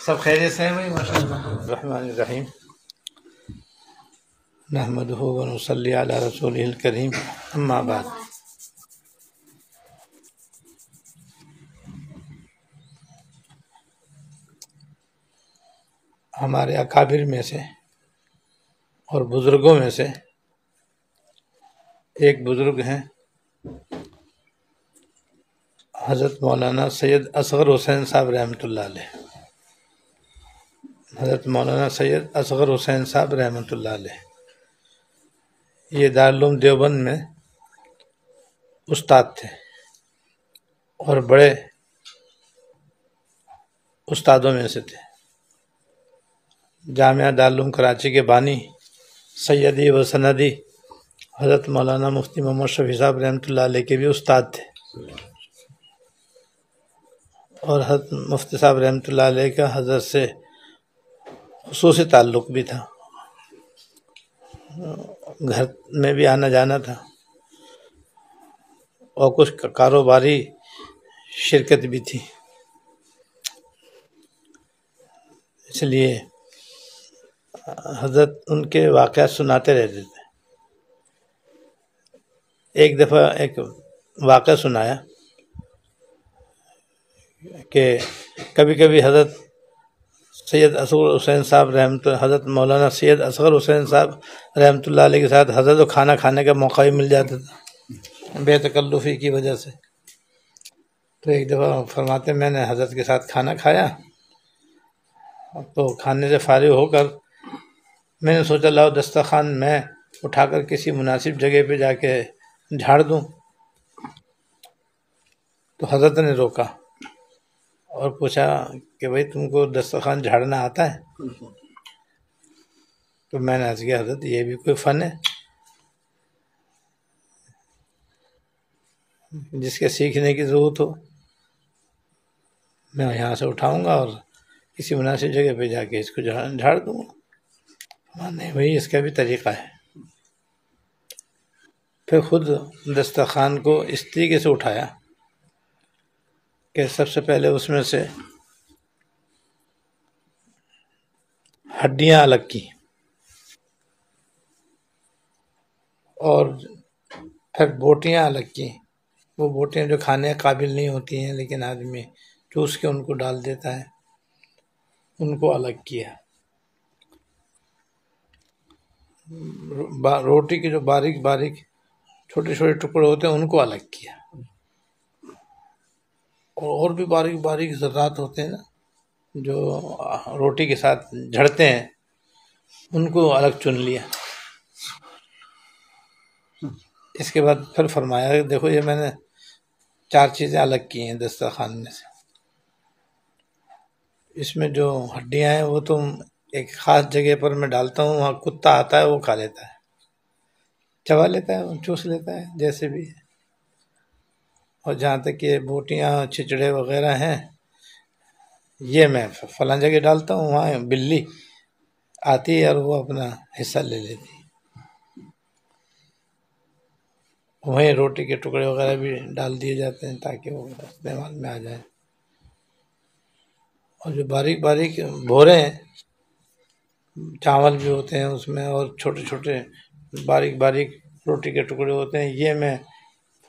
سب خیریت سے ہیں بھائی؟ ماشاء اللہ۔ الرحمن الرحیم، نحمدہ و نصلی علی رسولہ الکریم، اما بعد۔ ہمارے اکابر میں سے اور بزرگوں میں سے ایک بزرگ ہیں حضرت مولانا سید اصغر حسین صاحب رحمۃ اللہ علیہ۔ حضرت مولانا سید اصغر حسین صاحب رحمۃ اللہ علیہ یہ دارالعلوم دیوبند میں استاد تھے اور بڑے استادوں میں سے تھے۔ جامعہ دارالعلوم کراچی کے بانی سیدی و سندی حضرت مولانا مفتی محمد شفیع صاحب رحمۃ اللہ علیہ کے بھی استاد تھے، اور حضرت مفتی صاحب رحمۃ اللہ علیہ کا حضرت سے خصوصی تعلق بھی تھا، گھر میں بھی آنا جانا تھا اور کچھ کاروباری شرکت بھی تھی، اس لیے حضرت ان کے واقعات سناتے رہتے تھے۔ ایک دفعہ ایک واقعہ سنایا کہ کبھی کبھی حضرت سید اصغر حسین صاحب حضرت مولانا سید اصغر حسین صاحب رحمۃ اللہ علیہ کے ساتھ حضرت کو کھانا کھانے کا موقع بھی مل جاتا تھا بے تکلفی کی وجہ سے۔ تو ایک دفعہ فرماتے میں نے حضرت کے ساتھ کھانا کھایا تو کھانے سے فارغ ہو کر میں نے سوچا لاؤ دسترخوان میں اٹھا کر کسی مناسب جگہ پہ جا کے جھاڑ دوں، تو حضرت نے روکا اور پوچھا کہ بھائی تم کو دسترخوان جھاڑنا آتا ہے؟ تو میں نے عرض کیا حضرت یہ بھی کوئی فن ہے جس کے سیکھنے کی ضرورت ہو، میں یہاں سے اٹھاؤں گا اور کسی مناسب جگہ پہ جا کے اس کو جھاڑ دوں گا۔ نہیں بھائی اس کا بھی طریقہ ہے۔ پھر خود دسترخوان کو اس طریقے سے اٹھایا کہ سب سے پہلے اس میں سے ہڈیاں الگ کی اور پھر بوٹیاں الگ کی، وہ بوٹیاں جو کھانے قابل نہیں ہوتی ہیں لیکن آدمی چوس کے ان کو ڈال دیتا ہے، ان کو الگ کیا۔ روٹی کے جو باریک باریک چھوٹے چھوٹے ٹکڑے ہوتے ہیں ان کو الگ کیا، اور بھی باریک باریک ذرات ہوتے ہیں نا جو روٹی کے ساتھ جھڑتے ہیں ان کو الگ چن لیا۔ اس کے بعد پھر فرمایا کہ دیکھو یہ میں نے 4 چیزیں الگ کی ہیں دسترخوان میں سے، اس میں جو ہڈیاں ہیں وہ تم ایک خاص جگہ پر میں ڈالتا ہوں، وہاں کتا آتا ہے وہ کھا لیتا ہے، چبا لیتا ہے، چوس لیتا ہے جیسے بھی ہے۔ اور جہاں تک یہ بوٹیاں چھچڑے وغیرہ ہیں یہ میں فلاں جگہ ڈالتا ہوں، وہاں بلی آتی ہے اور وہ اپنا حصہ لے لیتی ہے۔ وہیں روٹی کے ٹکڑے وغیرہ بھی ڈال دیے جاتے ہیں تاکہ وہ استعمال میں آ جائے۔ اور جو باریک باریک بھورے ہیں چاول بھی ہوتے ہیں اس میں، اور چھوٹے چھوٹے باریک باریک روٹی کے ٹکڑے ہوتے ہیں، یہ میں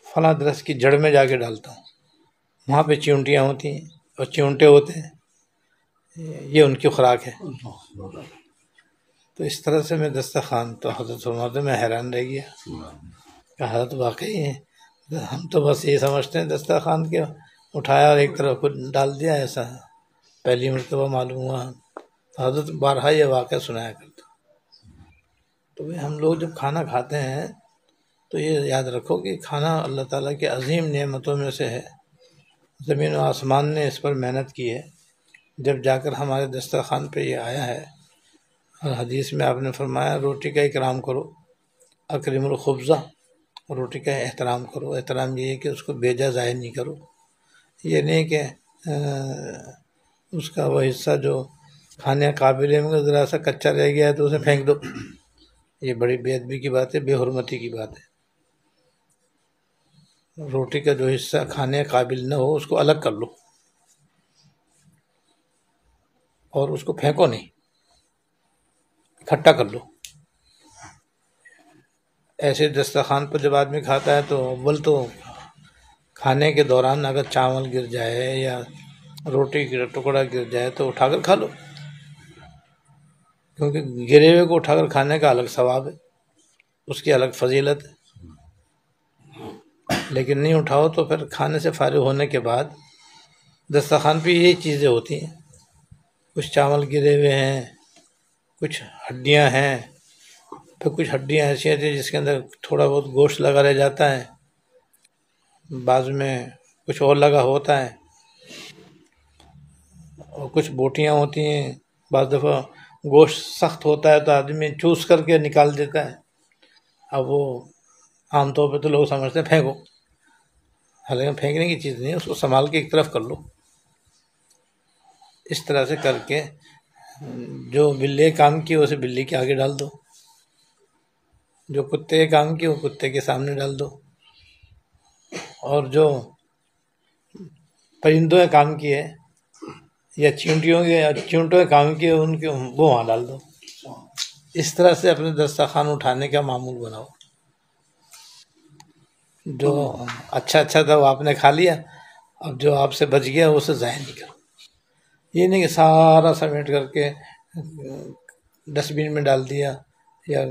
فلاں درخت کی جڑ میں جا کے ڈالتا ہوں، وہاں پہ چیونٹیاں ہوتی ہیں اور چیونٹے ہوتے ہیں، یہ ان کی خوراک ہے۔ تو اس طرح سے میں دسترخوان، تو حضرت فرماتے میں حیران رہ گیا کہ حضرت واقعی ہے، ہم تو بس یہ سمجھتے ہیں دسترخوان کے اٹھایا اور ایک طرف کو ڈال دیا، ایسا پہلی مرتبہ معلوم ہوا۔ حضرت بارہا یہ واقعہ سنایا کرتا۔ تو ہم لوگ جب کھانا کھاتے ہیں تو یہ یاد رکھو کہ کھانا اللہ تعالیٰ کی عظیم نعمتوں میں سے ہے، زمین و آسمان نے اس پر محنت کی ہے، جب جا کر ہمارے دسترخوان پہ یہ آیا ہے۔ اور حدیث میں آپ نے فرمایا روٹی کا اکرام کرو، اکرم الخبزہ، روٹی کا احترام کرو۔ احترام یہ ہے کہ اس کو بیجا ضائع نہیں کرو، یہ نہیں کہ اس کا وہ حصہ جو کھانے قابل ہے مگر ذرا سا کچا رہ گیا ہے تو اسے پھینک دو، یہ بڑی بے ادبی کی بات ہے، بے حرمتی کی بات ہے۔ روٹی کا جو حصہ کھانے قابل نہ ہو اس کو الگ کر لو، اور اس کو پھینکو نہیں، اکٹھا کر لو۔ ایسے دسترخوان پر جب آدمی کھاتا ہے تو اول تو کھانے کے دوران اگر چاول گر جائے یا روٹی کا ٹکڑا گر جائے تو اٹھا کر کھا لو، کیونکہ گرے ہوئے کو اٹھا کر کھانے کا الگ ثواب ہے، اس کی الگ فضیلت ہے۔ لیکن نہیں اٹھاؤ تو پھر کھانے سے فارغ ہونے کے بعد دسترخوان پہ یہی چیزیں ہوتی ہیں، کچھ چاول گرے ہوئے ہیں، کچھ ہڈیاں ہیں، پھر کچھ ہڈیاں ایسی ہوتی ہیں جس کے اندر تھوڑا بہت گوشت لگا رہ جاتا ہے، بعض میں کچھ اور لگا ہوتا ہے، اور کچھ بوٹیاں ہوتی ہیں، بعض دفعہ گوشت سخت ہوتا ہے تو آدمی چوس کر کے نکال دیتا ہے۔ اب وہ عام طور پہ تو لوگ سمجھتے ہیں پھینکو، حالانکہ پھینکنے کی چیز نہیں ہے، اس کو سنبھال کے ایک طرف کر لو۔ اس طرح سے کر کے جو بلے کام کی اسے بلی کے آگے ڈال دو، جو کتے کام کی وہ کتے کے سامنے ڈال دو، اور جو پرندوں نے کام کی ہے یا چیونٹوں نے کام کی ہے ان کے وہ وہاں ڈال دو۔ اس طرح سے اپنے دسترخوان اٹھانے کا معمول بناؤ۔ جو اچھا تھا وہ آپ نے کھا لیا، اب جو آپ سے بچ گیا اسے ضائع نہیں کرو۔ یہ نہیں کہ سارا سمیٹ کر کے ڈسٹ بین میں ڈال دیا یا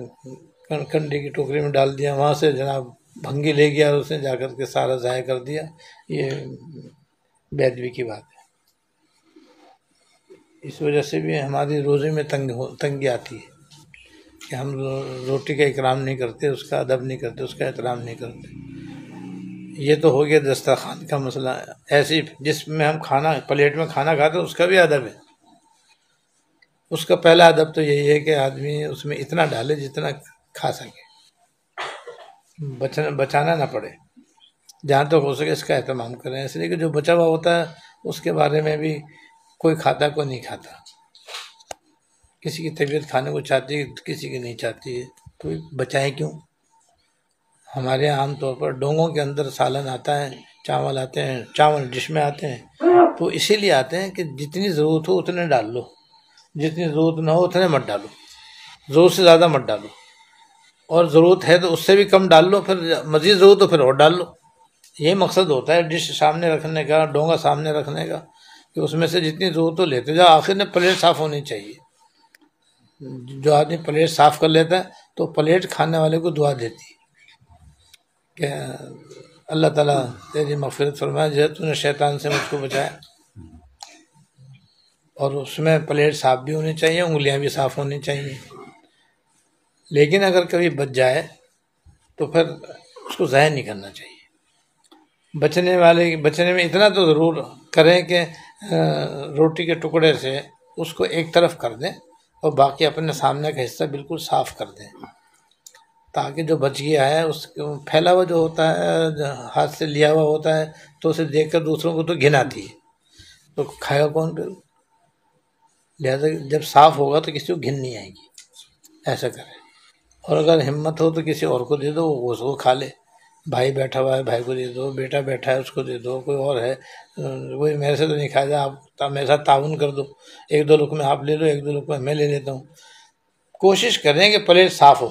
کنڈے کی ٹوکری میں ڈال دیا، وہاں سے جناب بھنگی لے گیا اور اس نے جا کر کے سارا ضائع کر دیا، یہ بے ادبی کی بات ہے۔ اس وجہ سے بھی ہماری روزی میں تنگی آتی ہے کہ ہم روٹی کا اکرام نہیں کرتے، اس کا ادب نہیں کرتے، اس کا احترام نہیں کرتے۔ یہ تو ہو گیا دسترخوان کا مسئلہ۔ ایسی جس میں ہم پلیٹ میں کھانا کھاتے ہیں اس کا بھی ادب ہے۔ اس کا پہلا ادب تو یہی ہے کہ آدمی اس میں اتنا ڈالے جتنا کھا سکے، بچانا نہ پڑے، جہاں تک ہو سکے اس کا اہتمام کریں، اس لیے کہ جو بچا ہوا ہوتا ہے اس کے بارے میں بھی کوئی کھاتا کوئی نہیں کھاتا، کسی کی طبیعت کھانے کو چاہتی ہے کسی کی نہیں چاہتی ہے، تو بچائیں کیوں؟ ہمارے یہاں عام طور پر ڈونگوں کے اندر سالن آتا ہے، چاول آتے ہیں، چاول ڈش میں آتے ہیں، تو اسی لیے آتے ہیں کہ جتنی ضرورت ہو اتنے ڈال لو، جتنی ضرورت نہ ہو اتنے مت ڈالو، ضرورت سے زیادہ مت ڈالو، اور ضرورت ہے تو اس سے بھی کم ڈال لو، پھر مزید ضرورت ہو پھر اور ڈال لو۔ یہ مقصد ہوتا ہے ڈش سامنے رکھنے کا، ڈونگا سامنے رکھنے کا، کہ اس میں سے جتنی ضرورت ہو لیتے جاؤ، آخر میں پلیٹ صاف ہونی چاہیے۔ جو آدمی پلیٹ صاف کر لیتا ہے تو پلیٹ کھانے والے کو دعا دیتی ہے کہ اللہ تعالیٰ تیری مغفرت فرمائے، جیسے تو نے شیطان سے مجھ کو بچایا۔ اور اس میں پلیٹ صاف بھی ہونی چاہیے، انگلیاں بھی صاف ہونی چاہیے۔ لیکن اگر کبھی بچ جائے تو پھر اس کو ضائع نہیں کرنا چاہیے۔ بچنے میں اتنا تو ضرور کریں کہ روٹی کے ٹکڑے سے اس کو ایک طرف کر دیں اور باقی اپنے سامنے کا حصہ بالکل صاف کر دیں، تاکہ جو بچ گیا ہے اس کو پھیلا ہوا جو ہوتا ہے، ہاتھ سے لیا ہوا ہوتا ہے، تو اسے دیکھ کر دوسروں کو تو گھن آتی ہے، تو کھائے گا کون پھر؟ لہٰذا جب صاف ہوگا تو کسی کو گھن نہیں آئے گی، ایسا کریں۔ اور اگر ہمت ہو تو کسی اور کو دے دو، وہ اس کو کھا لے، بھائی بیٹھا ہوا ہے بھائی کو دے دو، بیٹا بیٹھا ہے اس کو دے دو، کوئی اور ہے کوئی میرے سے تو نہیں کھایا جائے، آپ میرے ساتھ تعاون کر دو، ایک دو لقمے آپ لے لو، ایک دو لقمے میں لے لیتا ہوں۔ کوشش کریں کہ پلیٹ صاف ہو،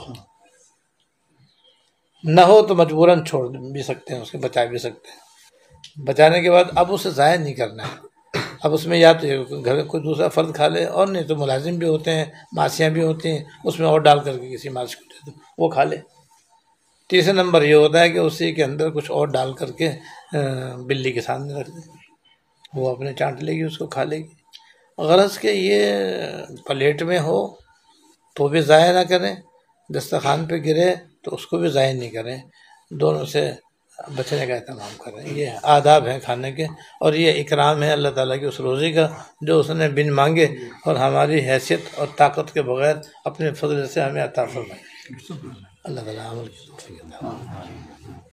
نہ ہو تو مجبوراً چھوڑ بھی سکتے ہیں، اس کے بچا بھی سکتے ہیں۔ بچانے کے بعد اب اسے ضائع نہیں کرنا ہے، اب اس میں یا تو گھر میں کوئی دوسرا فرد کھا لے، اور نہیں تو ملازم بھی ہوتے ہیں، ماسیاں بھی ہوتی ہیں، اس میں اور ڈال کر کے کسی ماسی کو دے دو، وہ کھا لے۔ تیسرا نمبر یہ ہوتا ہے کہ اسی کے اندر کچھ اور ڈال کر کے بلی کے سامنے رکھ دیں، وہ اپنے چانٹ لے گی، اس کو کھا لے گی۔ غرض کہ یہ پلیٹ میں ہو تو بھی ضائع نہ کریں، دسترخوان پہ گرے تو اس کو بھی ضائع نہیں کریں، دونوں سے بچنے کا اہتمام کریں۔ یہ آداب ہیں کھانے کے، اور یہ اکرام ہے اللہ تعالیٰ کی اس روزی کا جو اس نے بن مانگے اور ہماری حیثیت اور طاقت کے بغیر اپنے فضل سے ہمیں عطا فرمائے۔ اللہ تعالیٰ عمل کی توفیق عطا فرمائے۔